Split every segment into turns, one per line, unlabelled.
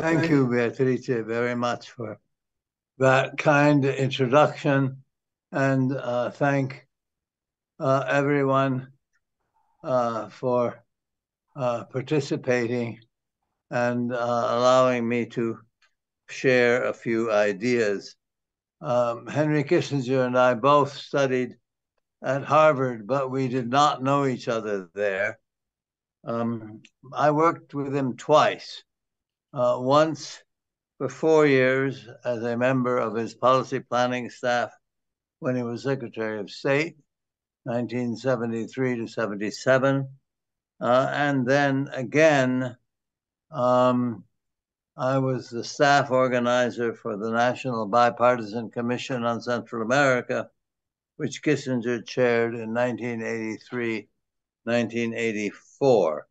Thank you, Beatrice, very much for that kind introduction. And thank everyone for participating and allowing me to share a few ideas. Henry Kissinger and I both studied at Harvard, but we did not know each other there. I worked with him twice. Once for 4 years as a member of his policy planning staff when he was Secretary of State, 1973 to 77. And then again, I was the staff organizer for the National Bipartisan Commission on Central America, which Kissinger chaired in 1983, 1984.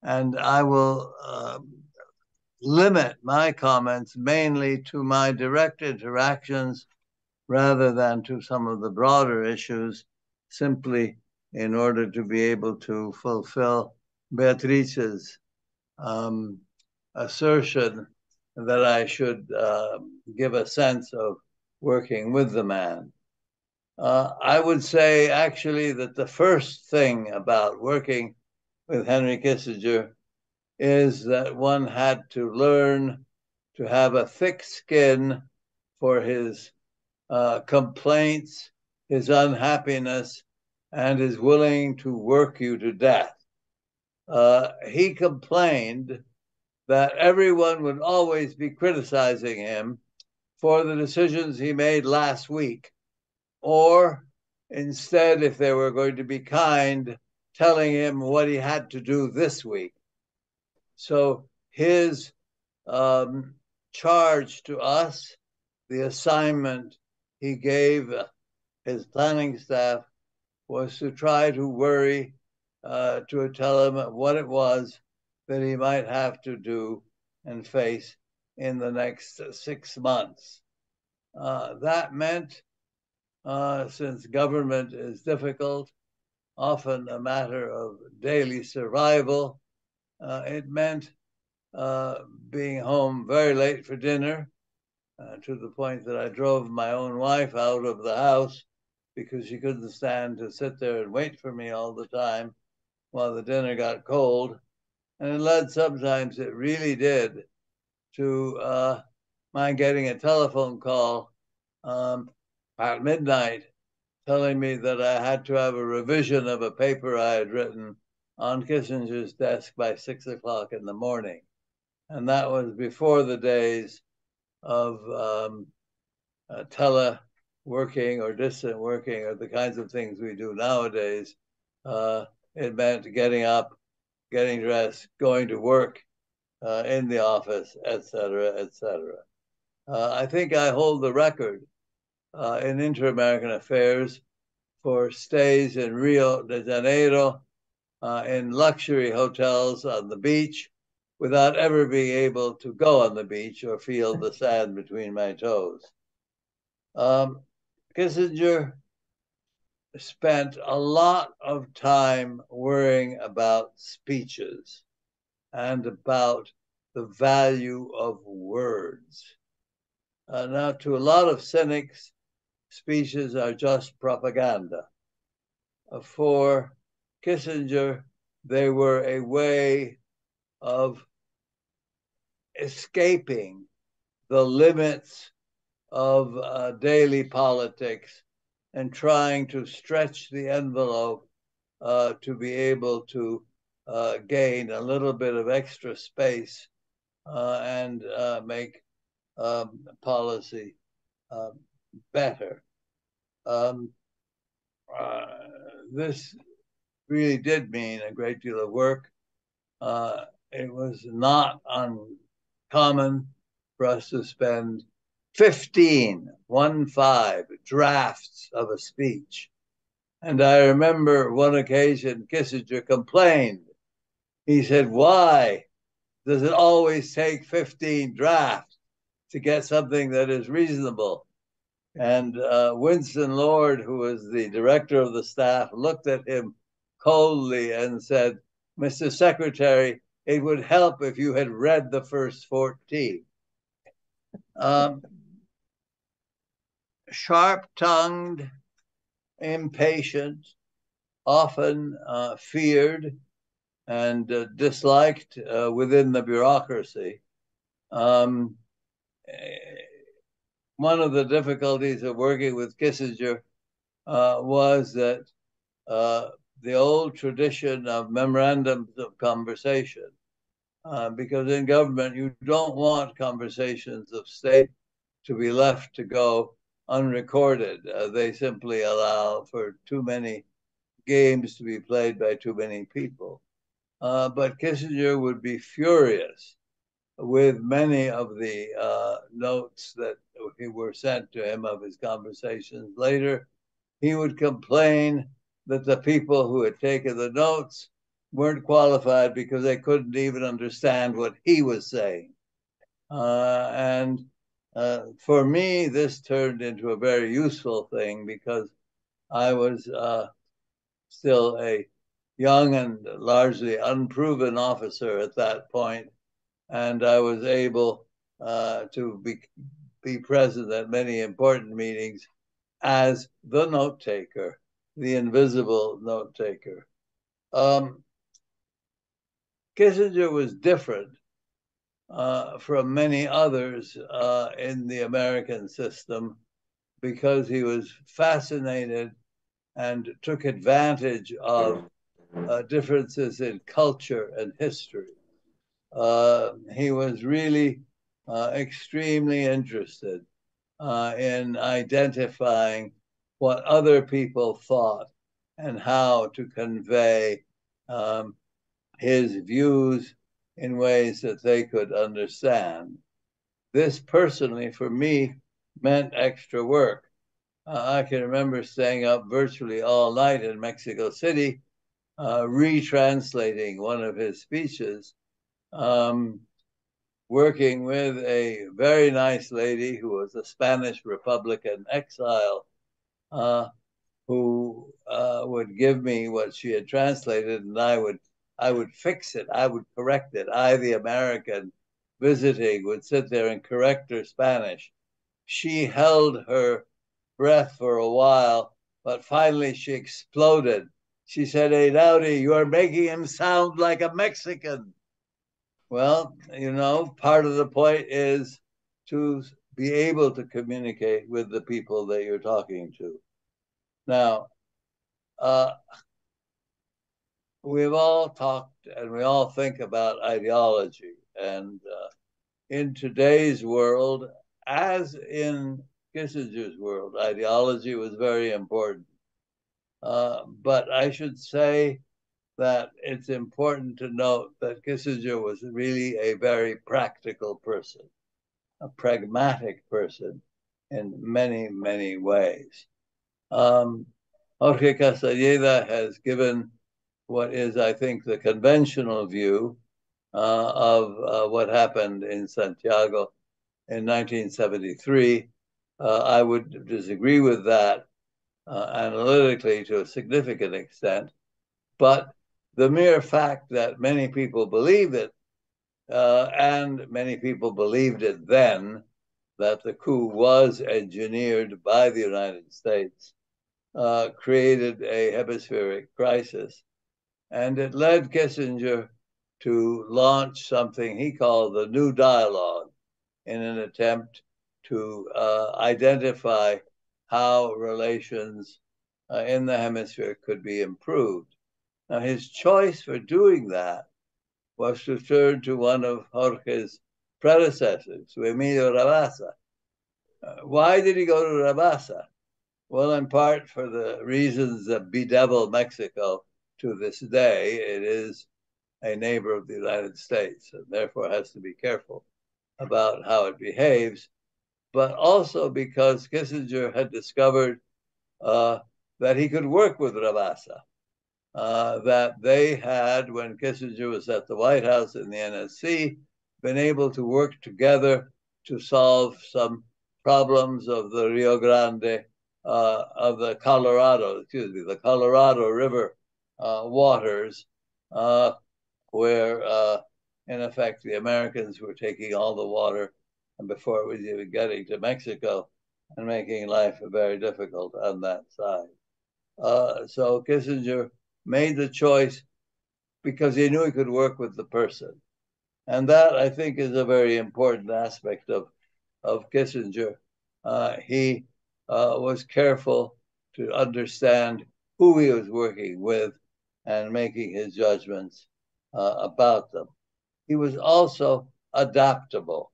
And I will limit my comments mainly to my direct interactions rather than to some of the broader issues, simply in order to be able to fulfill Beatrice's assertion that I should give a sense of working with the man. I would say actually that the first thing about working with Henry Kissinger is that one had to learn to have a thick skin for his complaints, his unhappiness, and is willing to work you to death. He complained that everyone would always be criticizing him for the decisions he made last week, or instead, if they were going to be kind, telling him what he had to do this week. So his charge to us, the assignment he gave his planning staff, was to try to worry, to tell him what it was that he might have to do and face in the next 6 months. That meant, since government is difficult, often a matter of daily survival, it meant being home very late for dinner, to the point that I drove my own wife out of the house because she couldn't stand to sit there and wait for me all the time while the dinner got cold. And it led sometimes, it really did, to my getting a telephone call at midnight telling me that I had to have a revision of a paper I had written on Kissinger's desk by 6 o'clock in the morning. And that was before the days of teleworking or distant working or the kinds of things we do nowadays. It meant getting up, getting dressed, going to work in the office, etc., etc. I think I hold the record in inter-American affairs for stays in Rio de Janeiro, in luxury hotels on the beach, without ever being able to go on the beach or feel the sand between my toes. Kissinger spent a lot of time worrying about speeches and about the value of words. Now, to a lot of cynics, speeches are just propaganda. For Kissinger, they were a way of escaping the limits of daily politics and trying to stretch the envelope to be able to gain a little bit of extra space and make policy better. This really did mean a great deal of work. It was not uncommon for us to spend 15 drafts of a speech. And I remember one occasion Kissinger complained. He said, "Why does it always take 15 drafts to get something that is reasonable?" And Winston Lord, who was the director of the staff, looked at him coldly and said, "Mr. Secretary, it would help if you had read the first 14. Sharp-tongued, impatient, often feared and disliked within the bureaucracy. One of the difficulties of working with Kissinger was that the old tradition of memorandums of conversation, because in government you don't want conversations of state to be left to go unrecorded. They simply allow for too many games to be played by too many people. But Kissinger would be furious with many of the notes that were sent to him of his conversations. Later, he would complain that the people who had taken the notes weren't qualified because they couldn't even understand what he was saying. And for me, this turned into a very useful thing because I was still a young and largely unproven officer at that point, and I was able to be present at many important meetings as the note taker, the invisible note taker. Kissinger was different from many others in the American system because he was fascinated and took advantage of differences in culture and history. He was really extremely interested in identifying what other people thought and how to convey his views in ways that they could understand. This personally, for me, meant extra work. I can remember staying up virtually all night in Mexico City, retranslating one of his speeches, working with a very nice lady who was a Spanish Republican exile, who would give me what she had translated, and I would fix it. I would correct it. I, the American visiting, would sit there and correct her Spanish. She held her breath for a while, but finally she exploded. She said, "Einaudi, you are making him sound like a Mexican." Well, part of the point is to be able to communicate with the people that you're talking to. Now, we've all talked and we all think about ideology. And in today's world, as in Kissinger's world, ideology was very important. But I should say that it's important to note that Kissinger was really a very practical person, a pragmatic person in many, many ways. Jorge Castañeda has given what is, I think, the conventional view of what happened in Santiago in 1973. I would disagree with that analytically to a significant extent, but the mere fact that many people believe it, and many people believed it then, that the coup was engineered by the United States, created a hemispheric crisis. And it led Kissinger to launch something he called the New Dialogue in an attempt to identify how relations in the hemisphere could be improved. Now, his choice for doing that was to turn to one of Jorge's predecessors, Emilio Rabasa. Why did he go to Rabasa? Well, in part for the reasons that bedevil Mexico to this day. It is a neighbor of the United States and therefore has to be careful about how it behaves, but also because Kissinger had discovered that he could work with Rabasa, that they had, when Kissinger was at the White House in the NSC, been able to work together to solve some problems of the Rio Grande, of the Colorado River waters, where in effect, the Americans were taking all the water, and before it was even getting to Mexico, and making life very difficult on that side. So Kissinger made the choice because he knew he could work with the person. And that, I think, is a very important aspect of Kissinger. He was careful to understand who he was working with and making his judgments about them. He was also adaptable.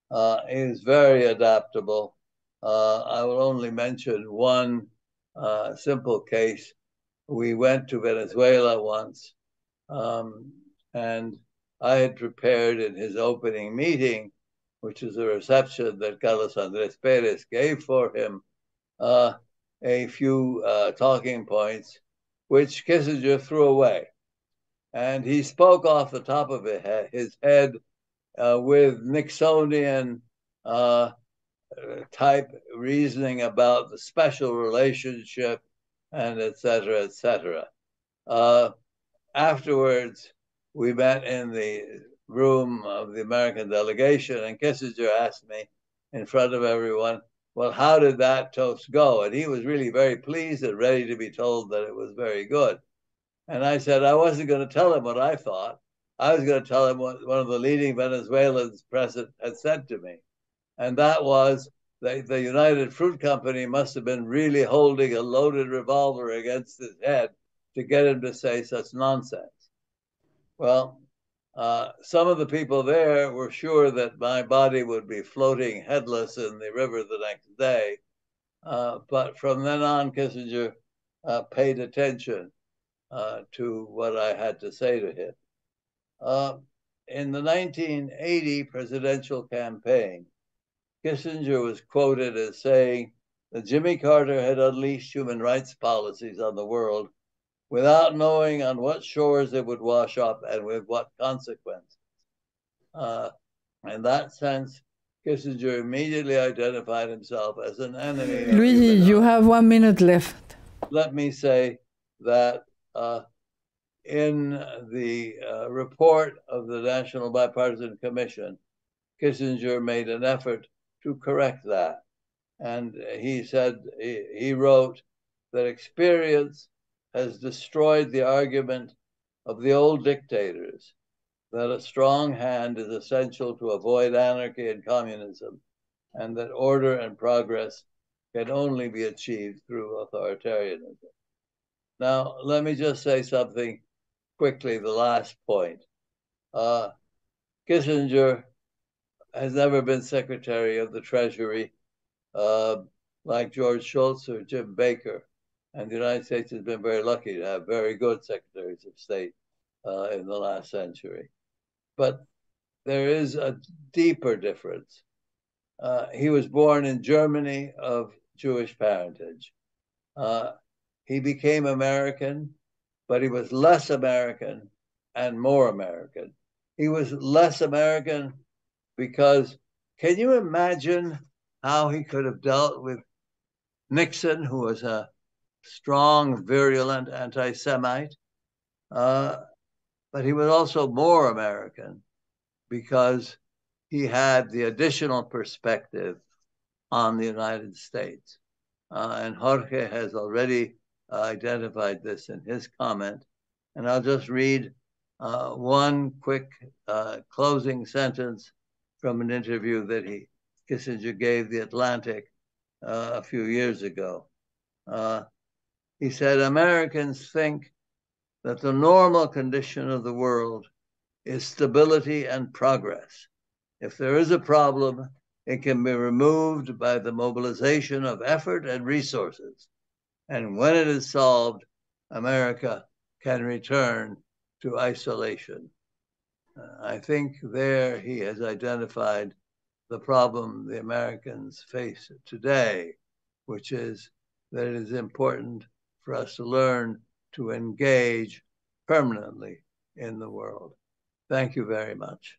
He was very adaptable. I will only mention one simple case. We went to Venezuela once, and I had prepared in his opening meeting, which is a reception that Carlos Andrés Pérez gave for him, a few talking points, which Kissinger threw away. And he spoke off the top of his head with Nixonian type reasoning about the special relationship and et cetera, et cetera. Afterwards, we met in the room of the American delegation, and Kissinger asked me in front of everyone, well, how did that toast go? And he was really very pleased and ready to be told that it was very good. And I said, I wasn't going to tell him what I thought. I was going to tell him what one of the leading Venezuelans present had said to me. And that was that the United Fruit Company must have been really holding a loaded revolver against his head to get him to say such nonsense. Well, some of the people there were sure that my body would be floating headless in the river the next day. But from then on, Kissinger paid attention to what I had to say to him. In the 1980 presidential campaign, Kissinger was quoted as saying that Jimmy Carter had unleashed human rights policies on the world without knowing on what shores it would wash up and with what consequences. In that sense, Kissinger immediately identified himself as an enemy of
Luigi, you have 1 minute left.
Let me say that in the report of the National Bipartisan Commission, Kissinger made an effort to correct that. And he said, he wrote that experience has destroyed the argument of the old dictators that a strong hand is essential to avoid anarchy and communism, and that order and progress can only be achieved through authoritarianism. Now, let me just say something quickly, the last point. Kissinger has never been Secretary of the Treasury like George Shultz or Jim Baker. And the United States has been very lucky to have very good secretaries of state in the last century. But there is a deeper difference. He was born in Germany of Jewish parentage. He became American, but he was less American and more American. He was less American because can you imagine how he could have dealt with Nixon, who was a strong, virulent anti-Semite? But he was also more American because he had the additional perspective on the United States. And Jorge has already identified this in his comment. And I'll just read one quick closing sentence from an interview that Kissinger gave The Atlantic a few years ago. He said, Americans think that the normal condition of the world is stability and progress. If there is a problem, it can be removed by the mobilization of effort and resources. And when it is solved, America can return to isolation. I think there he has identified the problem the Americans face today, which is that it is important for us to learn to engage permanently in the world. Thank you very much.